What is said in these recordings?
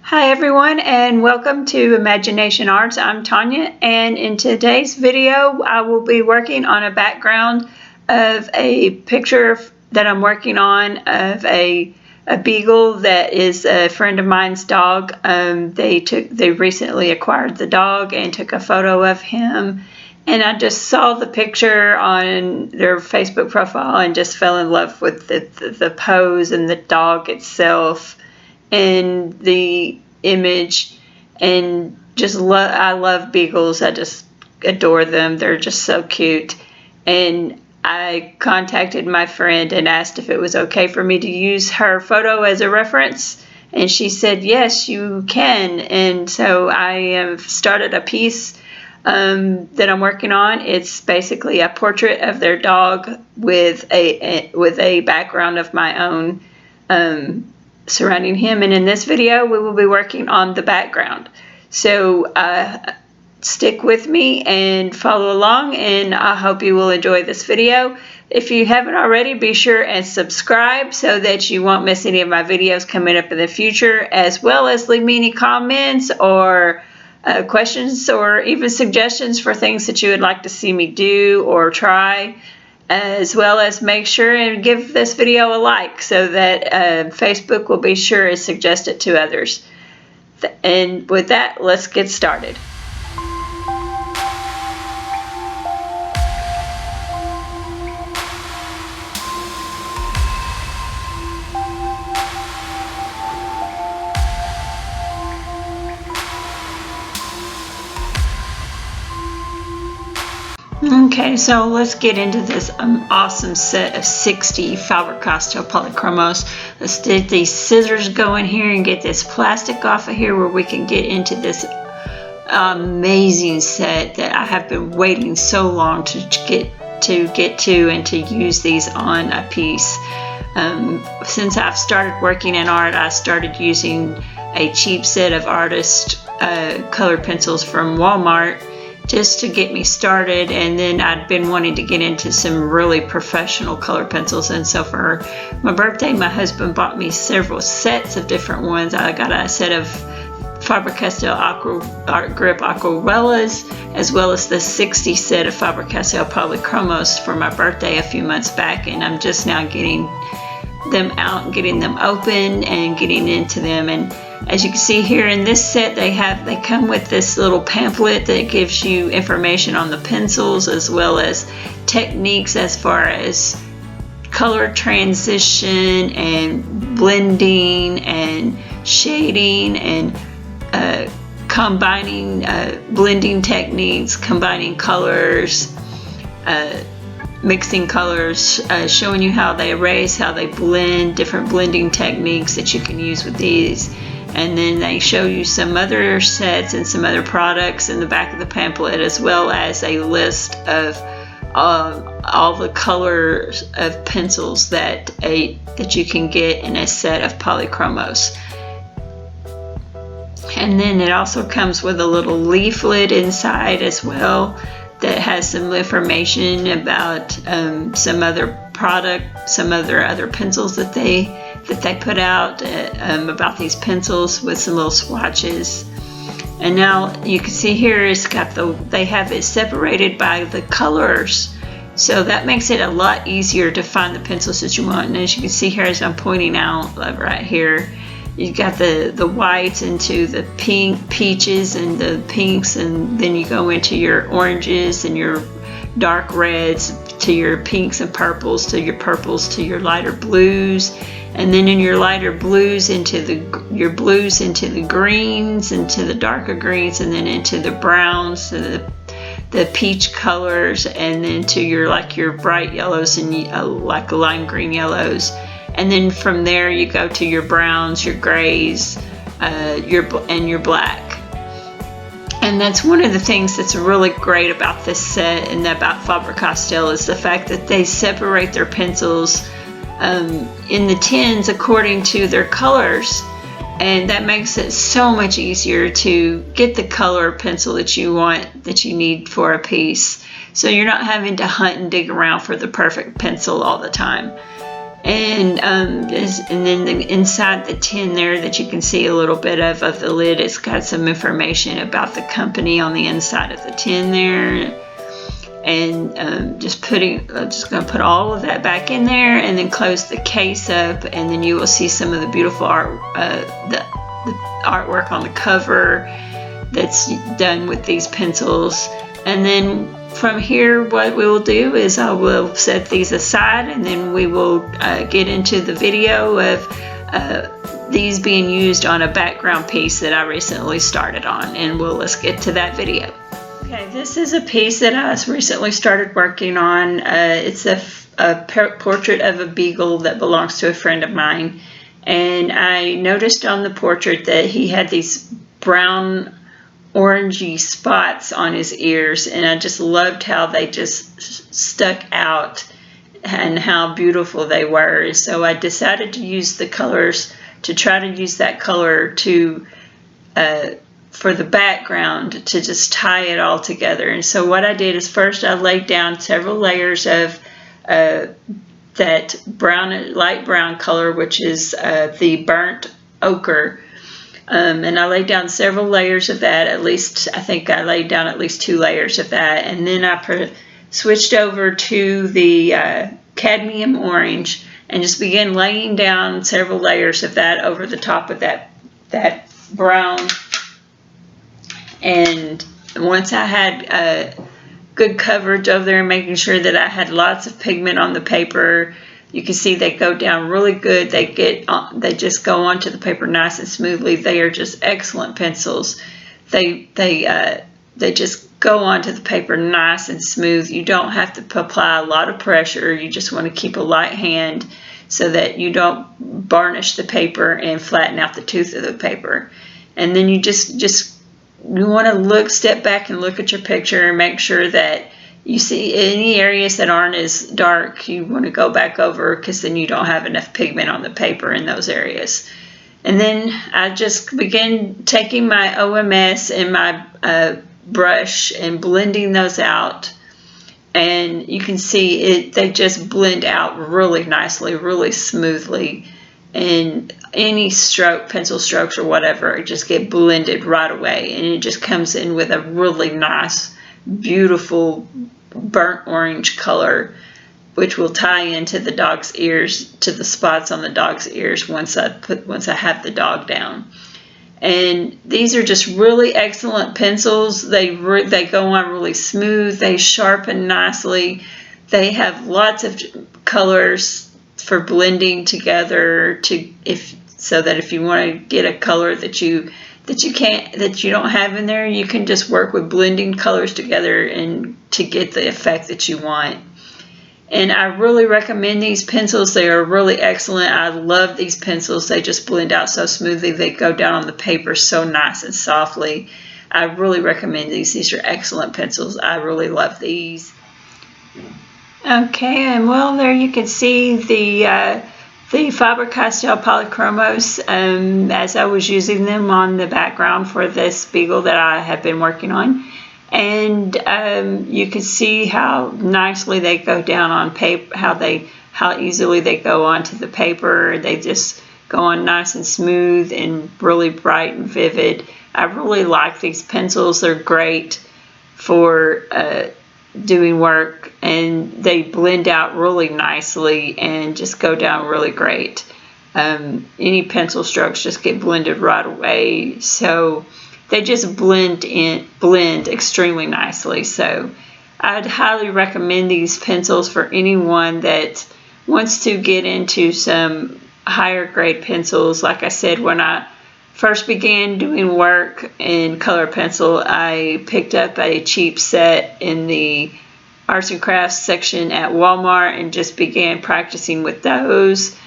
Hi everyone, and welcome to Imagination Arts. I'm Tanya, and in today's video I will be working on a background of a picture that I'm working on of a beagle that is a friend of mine's dog. They recently acquired the dog and took a photo of him, and I just saw the picture on their Facebook profile and just fell in love with the pose and the dog itself and the image, and just I love beagles. I just adore them. They're just so cute. And I contacted my friend and asked if it was okay for me to use her photo as a reference, and she said yes, you can. And so I have started a piece that I'm working on. It's basically a portrait of their dog with a background of my own surrounding him, and in this video we will be working on the background. So stick with me and follow along, and I hope you will enjoy this video. If you haven't already, be sure and subscribe so that you won't miss any of my videos coming up in the future, as well as leave me any comments or questions or even suggestions for things that you would like to see me do or try, as well as make sure and give this video a like so that Facebook will be sure to suggest it to others. And with that, let's get started. Okay, so let's get into this awesome set of 60 Faber-Castell Polychromos. Let's get these scissors going here and get this plastic off of here where we can get into this amazing set that I have been waiting so long to get to and to use these on a piece. Since I've started working in art, I started using a cheap set of artist colored pencils from Walmart just to get me started, and then I'd been wanting to get into some really professional color pencils. And so for my birthday, my husband bought me several sets of different ones. I got a set of Faber-Castell Art Grip Aquarellas, as well as the 60 set of Faber-Castell Polychromos for my birthday a few months back, and I'm just now getting them out and getting them open and getting into them. And as you can see here in this set, they come with this little pamphlet that gives you information on the pencils, as well as techniques as far as color transition and blending and shading and combining blending techniques, combining colors, mixing colors, showing you how they erase, how they blend, different blending techniques that you can use with these. And then they show you some other sets and some other products in the back of the pamphlet, as well as a list of all the colors of pencils that you can get in a set of Polychromos. And then it also comes with a little leaflet inside as well that has some information about some other product, some other pencils that they put out about these pencils, with some little swatches. And now you can see here it's got they have it separated by the colors, so that makes it a lot easier to find the pencils that you want. And as you can see here, as I'm pointing out right here, you got the whites into the peaches and the pinks, and then you go into your oranges and your dark reds to your pinks and purples to your lighter blues, and then in your lighter blues into your blues into the greens, into the darker greens, and then into the browns, the peach colors, and then to your bright yellows and like lime green yellows. And then from there you go to your browns, your grays, your black. And that's one of the things that's really great about this set and about Faber-Castell, is the fact that they separate their pencils in the tins according to their colors, and that makes it so much easier to get the color pencil that you want, that you need for a piece. So you're not having to hunt and dig around for the perfect pencil all the time. And then inside the tin there that you can see a little bit of the lid, it's got some information about the company on the inside of the tin there. And just going to put all of that back in there, and then close the case up, and then you will see some of the beautiful art, the artwork on the cover that's done with these pencils. And then from here, what we will do is I will set these aside, and then we will get into the video of these being used on a background piece that I recently started on, and let's get to that video. Okay, this is a piece that I recently started working on. It's a portrait of a beagle that belongs to a friend of mine, and I noticed on the portrait that he had these brown orangey spots on his ears, and I just loved how they just stuck out and how beautiful they were. So I decided to use the colors, to try to use that color to for the background, to just tie it all together. And so what I did is, first I laid down several layers of that brown, light brown color, which is the burnt ochre. And I laid down several layers of that. At least, I think I laid down at least 2 layers of that. And then I switched over to the cadmium orange and just began laying down several layers of that over the top of that brown. And once I had good coverage over there, making sure that I had lots of pigment on the paper, you can see they go down really good. They just go onto the paper nice and smoothly. They are just excellent pencils. They just go onto the paper nice and smooth. You don't have to apply a lot of pressure. You just want to keep a light hand so that you don't varnish the paper and flatten out the tooth of the paper. And then you you want to step back and look at your picture and make sure that you see any areas that aren't as dark. You want to go back over, because then you don't have enough pigment on the paper in those areas. And then I just begin taking my OMS and my brush and blending those out. And you can see they just blend out really nicely, really smoothly. And any pencil strokes or whatever, just get blended right away, and it just comes in with a really nice, beautiful burnt orange color, which will tie into the dog's ears, to the spots on the dog's ears once I have the dog down. And these are just really excellent pencils. They go on really smooth. They sharpen nicely. They have lots of colors for blending together, so that if you want to get a color that you don't have in there, you can just work with blending colors together and to get the effect that you want. And I really recommend these pencils. They are really excellent. I love these pencils. They just blend out so smoothly. They go down on the paper so nice and softly. I really recommend these. These are excellent pencils. I really love these. Okay, and well, there you can see the Faber-Castell Polychromos as I was using them on the background for this beagle that I have been working on. And you can see how nicely they go down on paper, how easily they go onto the paper. They just go on nice and smooth and really bright and vivid. I really like these pencils. They're great for doing work, and they blend out really nicely and just go down really great. Any pencil strokes just get blended right away, so they just blend extremely nicely. So I'd highly recommend these pencils for anyone that wants to get into some higher grade pencils. Like I said, when I first began doing work in color pencil, I picked up a cheap set in the arts and crafts section at Walmart and just began practicing with those.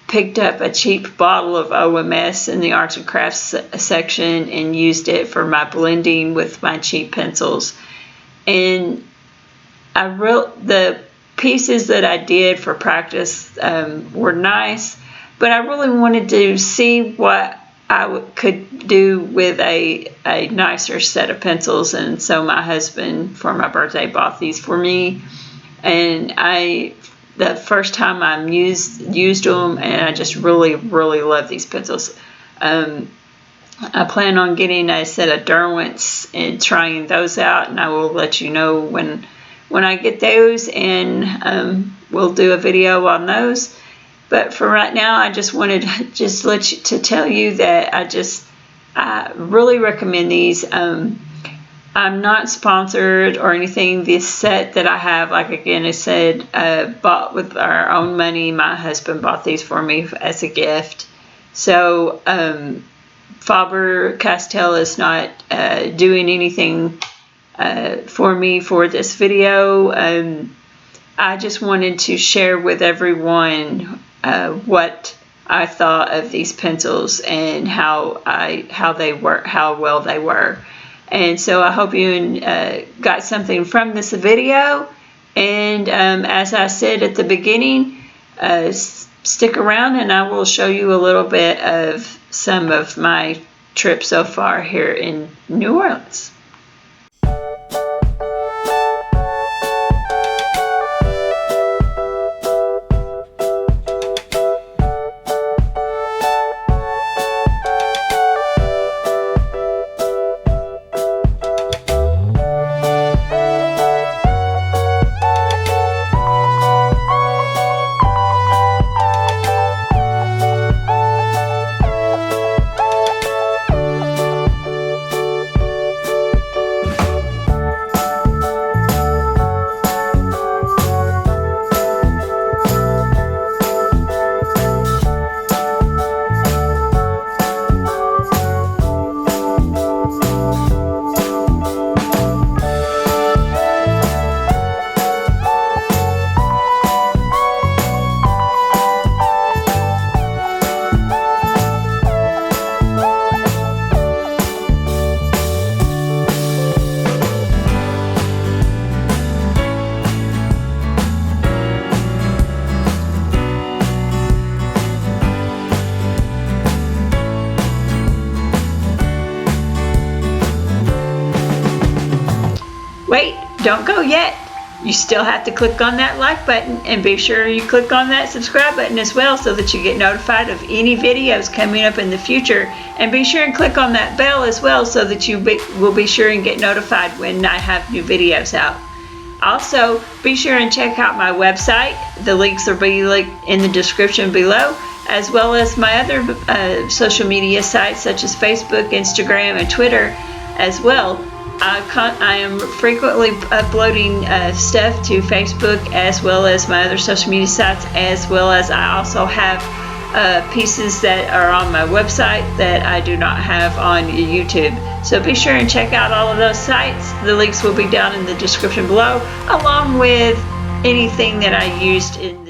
Picked up a cheap bottle of OMS in the arts and crafts section and used it for my blending with my cheap pencils. And the pieces that I did for practice were nice, but I really wanted to see what I could do with a nicer set of pencils, and so my husband for my birthday bought these for me, and I the first time I used them, and I just really love these pencils. I plan on getting a set of Derwents and trying those out, and I will let you know when I get those, and we'll do a video on those. But for right now, I just wanted to tell you that I really recommend these. I'm not sponsored or anything. This set that I have, like again I said, bought with our own money. My husband bought these for me as a gift. So Faber-Castell is not doing anything for me for this video. I just wanted to share with everyone what I thought of these pencils and how well they were. And so I hope you got something from this video. And as I said at the beginning, stick around and I will show you a little bit of some of my trip so far here in New Orleans. Wait, don't go yet. You still have to click on that like button, and be sure you click on that subscribe button as well so that you get notified of any videos coming up in the future. And be sure and click on that bell as well so that you will be sure and get notified when I have new videos out. Also, be sure and check out my website. The links will be in the description below, as well as my other social media sites such as Facebook, Instagram, and Twitter as well. I am frequently uploading stuff to Facebook as well as my other social media sites, as well as I also have pieces that are on my website that I do not have on YouTube. So be sure and check out all of those sites. The links will be down in the description below, along with anything that I used in